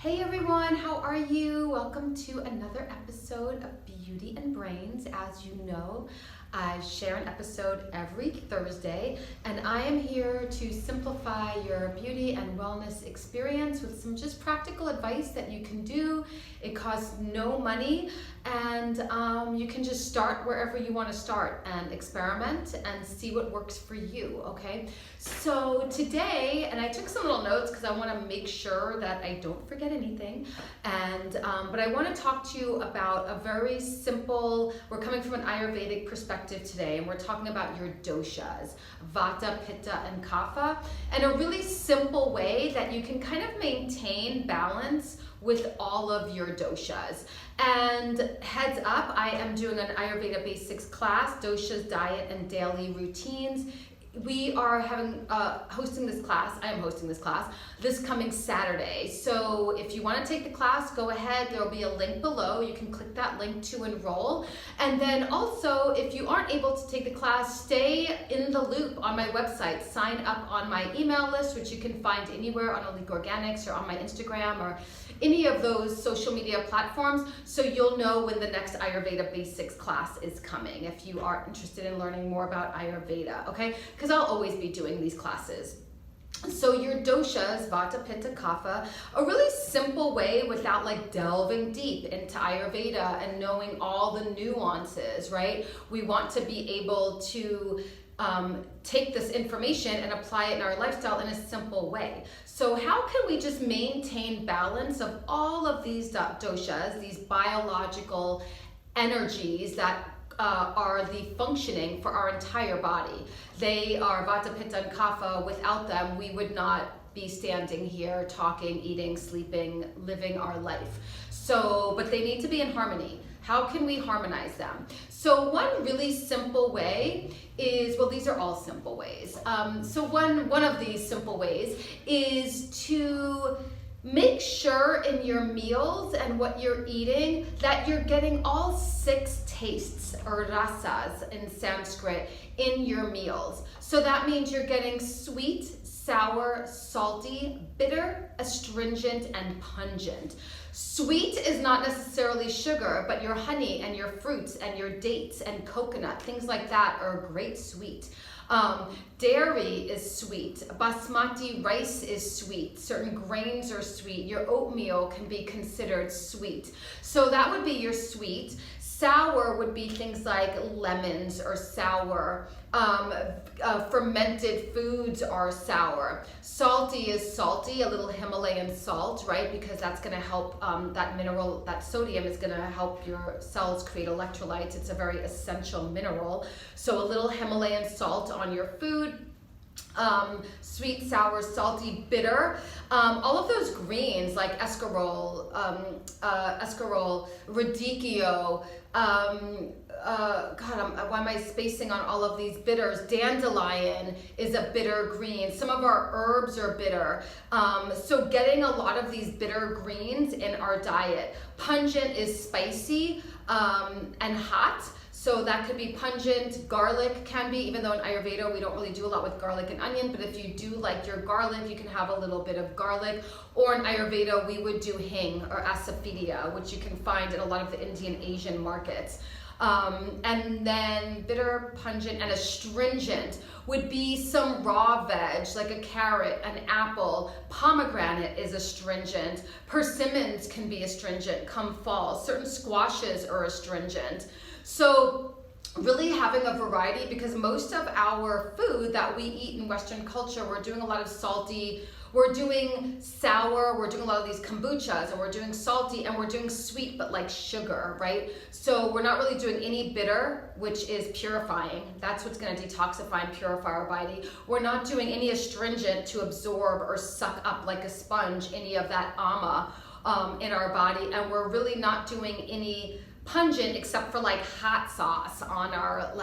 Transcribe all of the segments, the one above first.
Hey everyone, how are you? Welcome to another episode of Beauty and Brains. As you know, I share an episode every Thursday, and I am here to simplify your beauty and wellness experience with some just practical advice that you can do. It costs no money, and you can just start wherever you want to start and experiment and see what works for you, okay? So today, and I took some little notes because I want to make sure that I don't forget anything, but I want to talk to you about a very simple, we're coming from an Ayurvedic perspective today, and we're talking about your doshas, Vata, Pitta, and Kapha, and a really simple way that you can kind of maintain balance with all of your doshas. And heads up, I am doing an Ayurveda basics class, doshas, diet, and daily routines. We are hosting this class. I am hosting this class this coming Saturday. So if you want to take the class, go ahead. There will be a link below. You can click that link to enroll. And then also, if you aren't able to take the class, stay in the loop on my website. Sign up on my email list, which you can find anywhere on Elite Organics or on my Instagram or any of those social media platforms, so you'll know when the next Ayurveda basics class is coming if you are interested in learning more about Ayurveda, okay? Because I'll always be doing these classes. So your doshas, Vata, Pitta, Kapha, a really simple way without like delving deep into Ayurveda and knowing all the nuances, right? We want to be able to take this information and apply it in our lifestyle in a simple way. So how can we just maintain balance of all of these doshas, these biological energies that are the functioning for our entire body? They are Vata, Pitta, and Kapha. Without them, we would not be standing here talking, eating, sleeping, living our life. So, but they need to be in harmony. How can we harmonize them? So one really simple way is, well, these are all simple ways. So one of these simple ways is to make sure in your meals and what you're eating that you're getting all 6 tastes, or rasas in Sanskrit, in your meals. So that means you're getting sweet, sour, salty, bitter, astringent, and pungent. Sweet is not necessarily sugar, but your honey and your fruits and your dates and coconut, things like that are great sweet. Dairy is sweet. Basmati rice is sweet. Certain grains are sweet. Your oatmeal can be considered sweet. So that would be your sweet. Sour would be things like lemons or sour. Fermented foods are sour. Salty is salty, a little Himalayan salt, right? Because that's going to help that mineral, that sodium is going to help your cells create electrolytes. It's a very essential mineral. So a little Himalayan salt on your food. Sweet, sour, salty, bitter. All of those greens like escarole, radicchio, why am I spacing on all of these bitters? Dandelion is a bitter green. Some of our herbs are bitter. So getting a lot of these bitter greens in our diet. Pungent is spicy and hot. So that could be pungent. Garlic can be, even though in Ayurveda we don't really do a lot with garlic and onion, but if you do like your garlic, you can have a little bit of garlic. Or in Ayurveda we would do hing or asafoetida, which you can find in a lot of the Indian Asian markets. And then bitter, pungent, and astringent would be some raw veg, like a carrot, an apple. Pomegranate is astringent. Persimmons can be astringent come fall. Certain squashes are astringent. So really having a variety, because most of our food that we eat in Western culture, we're doing a lot of salty, we're doing sour, we're doing a lot of these kombuchas, and we're doing salty, and we're doing sweet, but like sugar, right? So we're not really doing any bitter, which is purifying. That's what's going to detoxify and purify our body. We're not doing any astringent to absorb or suck up like a sponge any of that ama in our body, and we're really not doing any pungent except for like hot sauce on our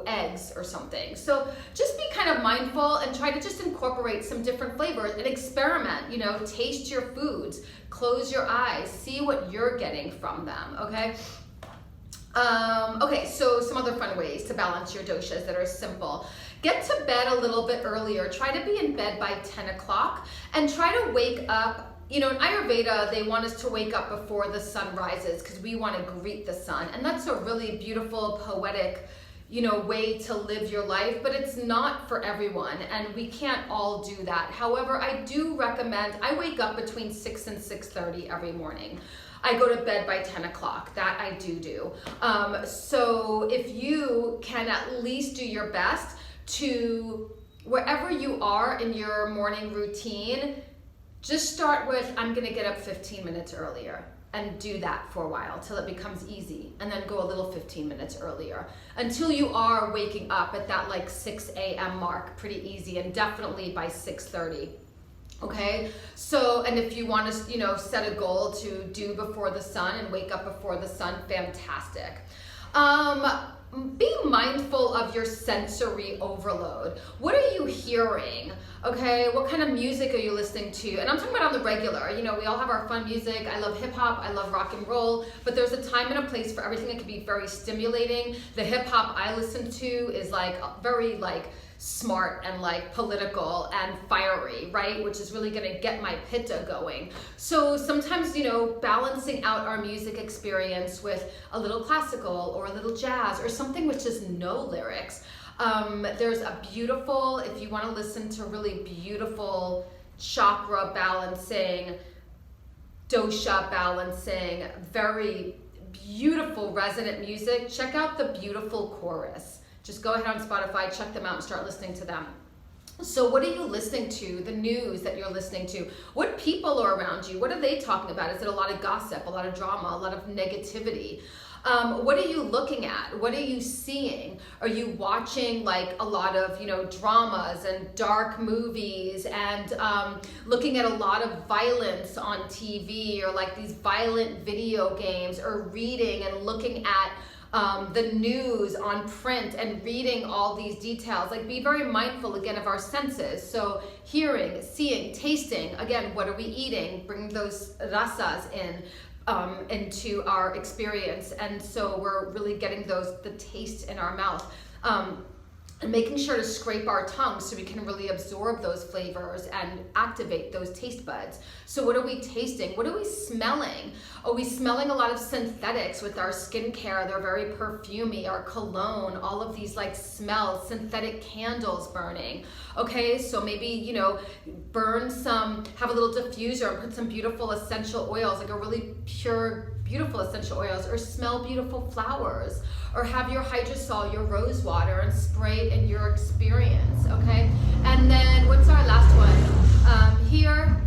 eggs or something. So just be kind of mindful and try to just incorporate some different flavors and experiment, taste your foods, close your eyes, see what you're getting from them, okay? Okay, so some other fun ways to balance your doshas that are simple. Get to bed a little bit earlier. Try to be in bed by 10 o'clock and try to wake up. You know, in Ayurveda, they want us to wake up before the sun rises because we want to greet the sun. And that's a really beautiful, poetic, you know, way to live your life, but it's not for everyone, and we can't all do that. However, I do recommend, I wake up between 6 and 6:30 every morning. I go to bed by 10 o'clock, that I do. So if you can at least do your best to, wherever you are in your morning routine, just start with, I'm gonna get up 15 minutes earlier. And do that for a while till it becomes easy, and then go a little 15 minutes earlier until you are waking up at that like 6 a.m. mark pretty easy, and definitely by 6:30. Okay, so, and if you want to, you know, set a goal to do before the sun and wake up before the sun, fantastic. Be mindful of your sensory overload. What are you hearing? Okay, what kind of music are you listening to? And I'm talking about on the regular. You know, we all have our fun music. I love hip hop, I love rock and roll, but there's a time and a place for everything. It can be very stimulating. The hip hop I listen to is like very like smart and like political and fiery, right? Which is really gonna get my Pitta going. So sometimes, you know, balancing out our music experience with a little classical or a little jazz or something with just no lyrics. There's a beautiful, if you wanna listen to really beautiful chakra balancing, dosha balancing, very beautiful resonant music, check out the Beautiful Chorus. Just go ahead on Spotify, check them out, and start listening to them. So what are you listening to? The news that you're listening to? What people are around you? What are they talking about? Is it a lot of gossip, a lot of drama, a lot of negativity? What are you looking at? What are you seeing? Are you watching like a lot of, you know, dramas and dark movies and looking at a lot of violence on TV, or like these violent video games, or reading and looking at the news on print and reading all these details? Like, be very mindful again of our senses. So hearing, seeing, tasting, again, what are we eating? Bring those rasas in into our experience, and so we're really getting the taste in our mouth. And making sure to scrape our tongue so we can really absorb those flavors and activate those taste buds. So what are we tasting? What are we smelling? Are we smelling a lot of synthetics with our skincare? They're very perfumey, our cologne, all of these like smells, synthetic candles burning. Okay, so maybe, you know, burn some, have a little diffuser and put some beautiful essential oils, like a really pure, beautiful essential oils, or smell beautiful flowers, or have your hydrosol, your rose water, and spray it in your experience, okay? And then what's our last one? Hear,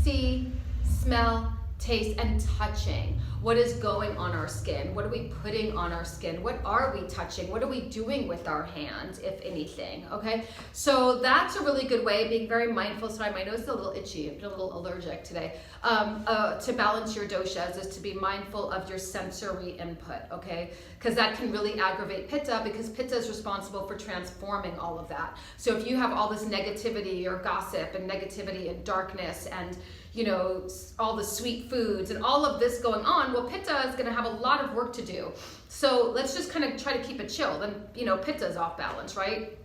see, smell, taste, and touching. What is going on our skin? What are we putting on our skin? What are we touching? What are we doing with our hands, if anything, okay? So that's a really good way, being very mindful. Sorry, my nose is a little itchy. I've been a little allergic today. To balance your doshas is to be mindful of your sensory input, okay? Because that can really aggravate Pitta, because Pitta is responsible for transforming all of that. So if you have all this negativity or gossip and negativity and darkness and, you know, all the sweet foods and all of this going on, well, Pitta is going to have a lot of work to do. So let's just kind of try to keep it chill. Then, you know, Pitta is off balance, right?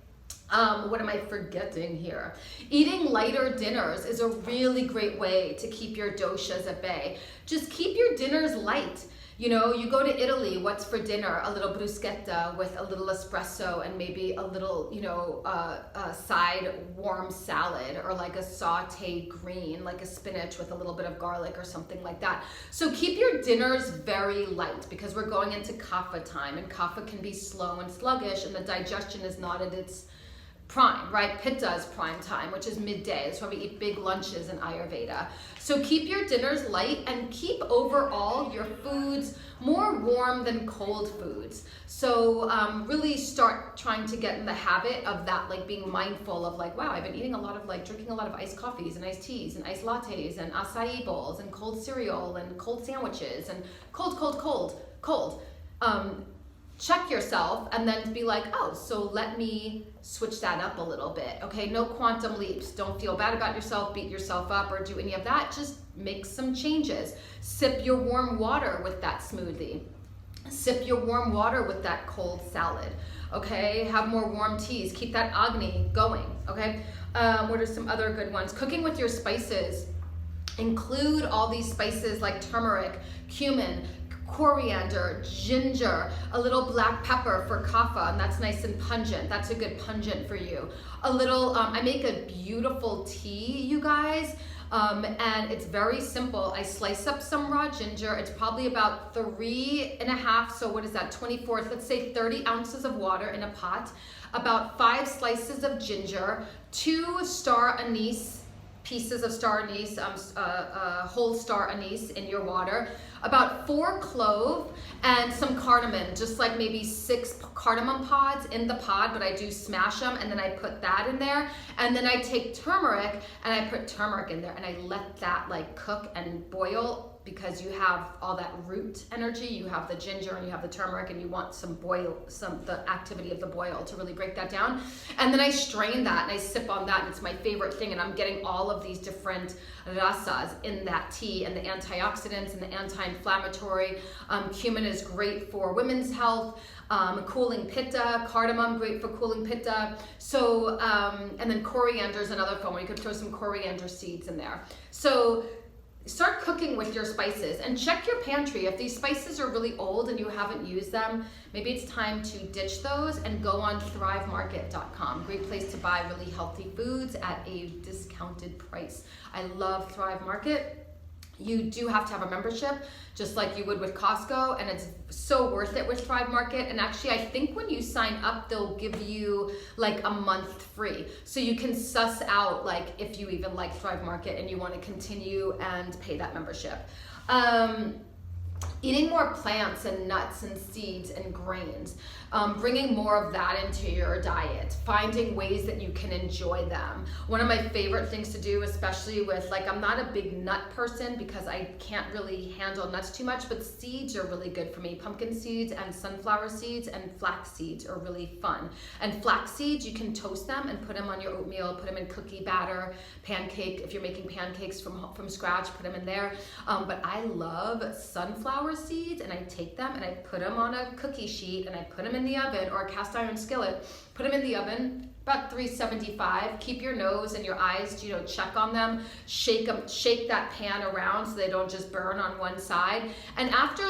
What am I forgetting here? Eating lighter dinners is a really great way to keep your doshas at bay. Just keep your dinners light. You know, you go to Italy, what's for dinner? A little bruschetta with a little espresso and maybe a little, you know, side warm salad, or like a sauteed green, like a spinach with a little bit of garlic or something like that. So keep your dinners very light, because we're going into Kapha time, and Kapha can be slow and sluggish, and the digestion is not at its prime, right? Pitta is prime time, which is midday. That's why we eat big lunches in Ayurveda. So keep your dinners light, and keep overall your foods more warm than cold foods. So really start trying to get in the habit of that, like being mindful of like, wow, I've been eating a lot of like, drinking a lot of iced coffees and iced teas and iced lattes and acai bowls and cold cereal and cold sandwiches and cold. Check yourself and then be like, oh, so let me switch that up a little bit. Okay, no quantum leaps. Don't feel bad about yourself, beat yourself up, or do any of that. Just make some changes. Sip your warm water with that smoothie. Sip your warm water with that cold salad. Okay, have more warm teas. Keep that Agni going. Okay, what are some other good ones? Cooking with your spices. Include all these spices like turmeric, cumin, coriander, ginger, a little black pepper for kapha, and that's nice and pungent. That's a good pungent for you. A little, I make a beautiful tea, you guys. And it's very simple. I slice up some raw ginger. It's probably about 3.5, so what is that, 24, let's say 30 ounces of water in a pot, about 5 slices of ginger, 2 star anise, pieces of star anise, whole star anise in your water, about 4 clove and some cardamom, just like maybe 6 cardamom pods in the pod, but I do smash them and then I put that in there. And then I take turmeric and I put turmeric in there and I let that like cook and boil, because you have all that root energy, you have the ginger and you have the turmeric, and you want the activity of the boil to really break that down. And then I strain that and I sip on that, and it's my favorite thing, and I'm getting all of these different rasas in that tea, and the antioxidants and the anti-inflammatory. Cumin is great for women's health, cooling pitta, cardamom, great for cooling pitta. So, and then coriander is another fun one. You could throw some coriander seeds in there. So start cooking with your spices and check your pantry. If these spices are really old and you haven't used them, maybe it's time to ditch those and go on thrivemarket.com. Great place to buy really healthy foods at a discounted price. I love Thrive Market. You do have to have a membership, just like you would with Costco, and it's so worth it with Thrive Market. And actually, I think when you sign up, they'll give you like a month free. So you can suss out like if you even like Thrive Market and you want to continue and pay that membership. Eating more plants and nuts and seeds and grains, bringing more of that into your diet, finding ways that you can enjoy them. One of my favorite things to do, especially with, like, I'm not a big nut person because I can't really handle nuts too much, but seeds are really good for me. Pumpkin seeds and sunflower seeds and flax seeds are really fun. And flax seeds, you can toast them and put them on your oatmeal, put them in cookie batter, pancake. If you're making pancakes from scratch, put them in there. But I love sunflower seeds, and I take them and I put them on a cookie sheet and I put them in the oven, or a cast iron skillet, put them in the oven, about 375. Keep your nose and your eyes, check on them, shake that pan around so they don't just burn on one side. And after,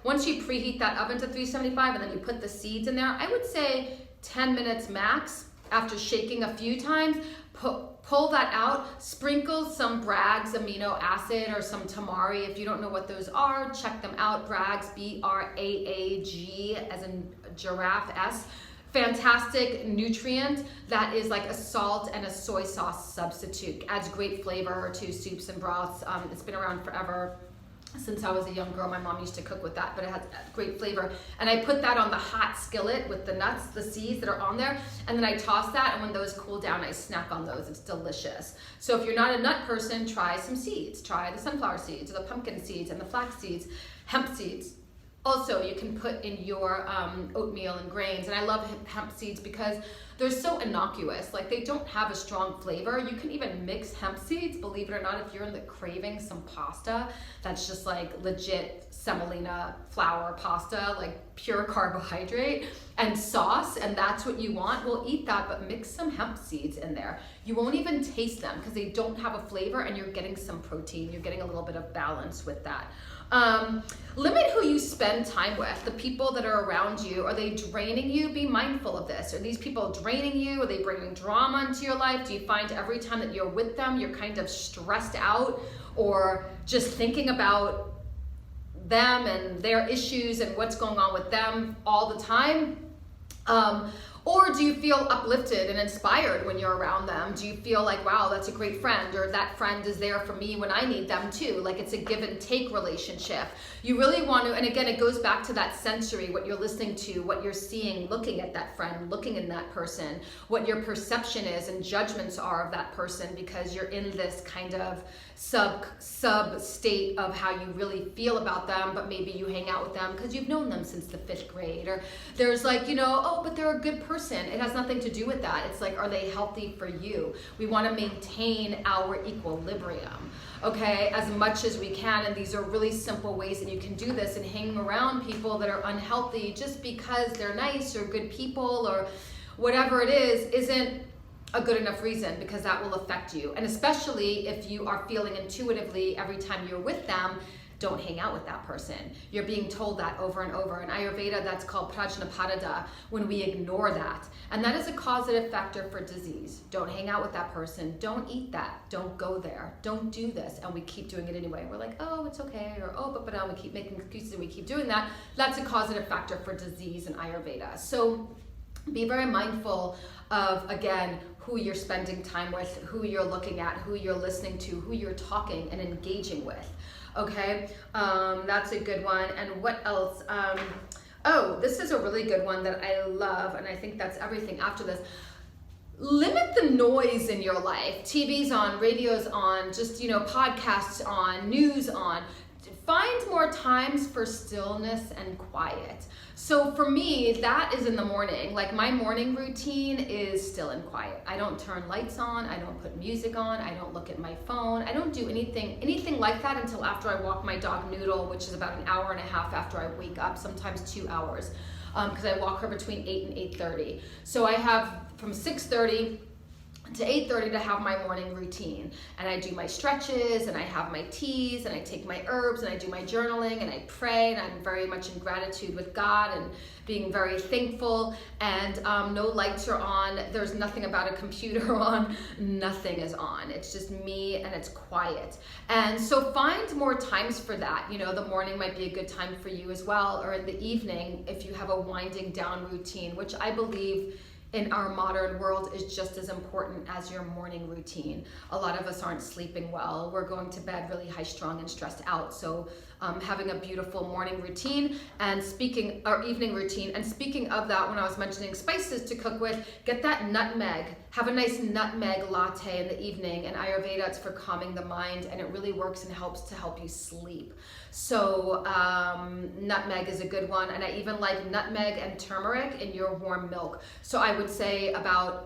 once you preheat that oven to 375 and then you put the seeds in there, I would say 10 minutes max. After shaking a few times, pull that out, sprinkle some Bragg's amino acid or some tamari. If you don't know what those are, check them out. Bragg's, B-R-A-A-G, as in giraffe, S. Fantastic nutrient that is like a salt and a soy sauce substitute. Adds great flavor to soups and broths. It's been around forever. Since I was a young girl, my mom used to cook with that, but it has great flavor. And I put that on the hot skillet with the nuts, the seeds that are on there, and then I toss that, and when those cool down, I snack on those. It's delicious. So if you're not a nut person, try some seeds. Try the sunflower seeds, or the pumpkin seeds, and the flax seeds, hemp seeds. Also, you can put in your oatmeal and grains. And I love hemp seeds because they're so innocuous. Like, they don't have a strong flavor. You can even mix hemp seeds, believe it or not, if you're in the craving some pasta that's just like legit semolina flour pasta, like pure carbohydrate and sauce, and that's what you want. Well, eat that, but mix some hemp seeds in there. You won't even taste them because they don't have a flavor, and you're getting some protein. You're getting a little bit of balance with that. Limit who you spend time with. The people that are around you, are they draining you? Be mindful of this. Are these people draining you? Are they bringing drama into your life? Do you find every time that you're with them, you're kind of stressed out or just thinking about them and their issues and what's going on with them all the time? Or do you feel uplifted and inspired when you're around them? Do you feel like, wow, that's a great friend, or that friend is there for me when I need them too? Like, it's a give and take relationship. You really want to, and again, it goes back to that sensory, what you're listening to, what you're seeing, looking at that friend, looking in that person, what your perception is and judgments are of that person, because you're in this kind of sub state of how you really feel about them, but maybe you hang out with them because you've known them since the 5th grade, or there's like, oh, but they're a good person. person. It has nothing to do with that. It's like, are they healthy for you? We want to maintain our equilibrium, okay, as much as we can. And these are really simple ways that you can do this. And hanging around people that are unhealthy just because they're nice or good people or whatever it is isn't a good enough reason, because that will affect you. And especially if you are feeling intuitively every time you're with them, don't hang out with that person. You're being told that over and over. In Ayurveda, that's called prajnapadada, when we ignore that. And that is a causative factor for disease. Don't hang out with that person. Don't eat that. Don't go there. Don't do this. And we keep doing it anyway. We're like, oh, it's okay. Or, oh, but we keep making excuses and we keep doing that. That's a causative factor for disease in Ayurveda. So be very mindful of, again, who you're spending time with, who you're looking at, who you're listening to, who you're talking and engaging with. Okay, that's a good one. And what else? Oh, this is a really good one that I love, and I think that's everything after this. Limit the noise in your life. TV's on, radio's on, just, podcasts on, news on. Find more times for stillness and quiet. So for me, that is in the morning. Like, my morning routine is still and quiet. I don't turn lights on. I don't put music on. I don't look at my phone. I don't do anything like that until after I walk my dog Noodle, which is about an hour and a half after I wake up, sometimes 2 hours, because I walk her between 8 and 8:30. So I have from 6:30 to 8:30 to have my morning routine, and I do my stretches and I have my teas and I take my herbs and I do my journaling and I pray, and I'm very much in gratitude with God and being very thankful. And no lights are on. There's nothing about a computer on. Nothing is on. It's just me and it's quiet. And so find more times for that. The morning might be a good time for you as well, or in the evening if you have a winding down routine, which I believe in our modern world is just as important as your morning routine. A lot of us aren't sleeping well. We're going to bed really high strung and stressed out. So having a beautiful morning routine and evening routine. And speaking of that, when I was mentioning spices to cook with, get that nutmeg. Have a nice nutmeg latte in the evening. In Ayurveda, it's for calming the mind, and it really works and helps to help you sleep. So nutmeg is a good one. And I even like nutmeg and turmeric in your warm milk. So I would say about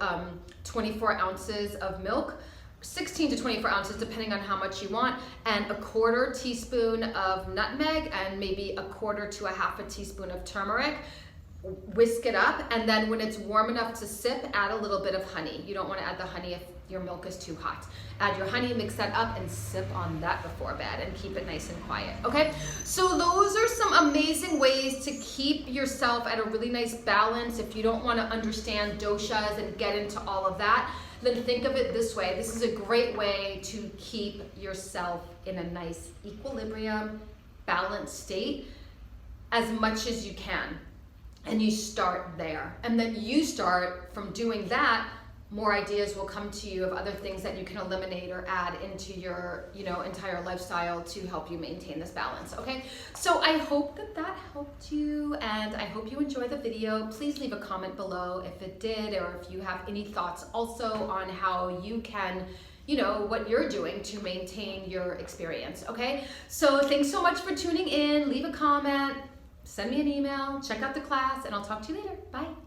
24 ounces of milk, 16 to 24 ounces depending on how much you want, and a 1/4 teaspoon of nutmeg and maybe a 1/4 to a 1/2 teaspoon of turmeric. Whisk it up, and then when it's warm enough to sip, add a little bit of honey. You don't want to add the honey if your milk is too hot. Add your honey, mix that up, and sip on that before bed, and keep it nice and quiet, okay? So those are some amazing ways to keep yourself at a really nice balance. If you don't want to understand doshas and get into all of that, then think of it this way. This is a great way to keep yourself in a nice equilibrium, balanced state as much as you can. And you start there. And then you start from doing that, more ideas will come to you of other things that you can eliminate or add into your, entire lifestyle to help you maintain this balance, okay? So I hope that helped you, and I hope you enjoyed the video. Please leave a comment below if it did, or if you have any thoughts also on how you can, what you're doing to maintain your experience, okay? So thanks so much for tuning in. Leave a comment, send me an email, check out the class, and I'll talk to you later. Bye.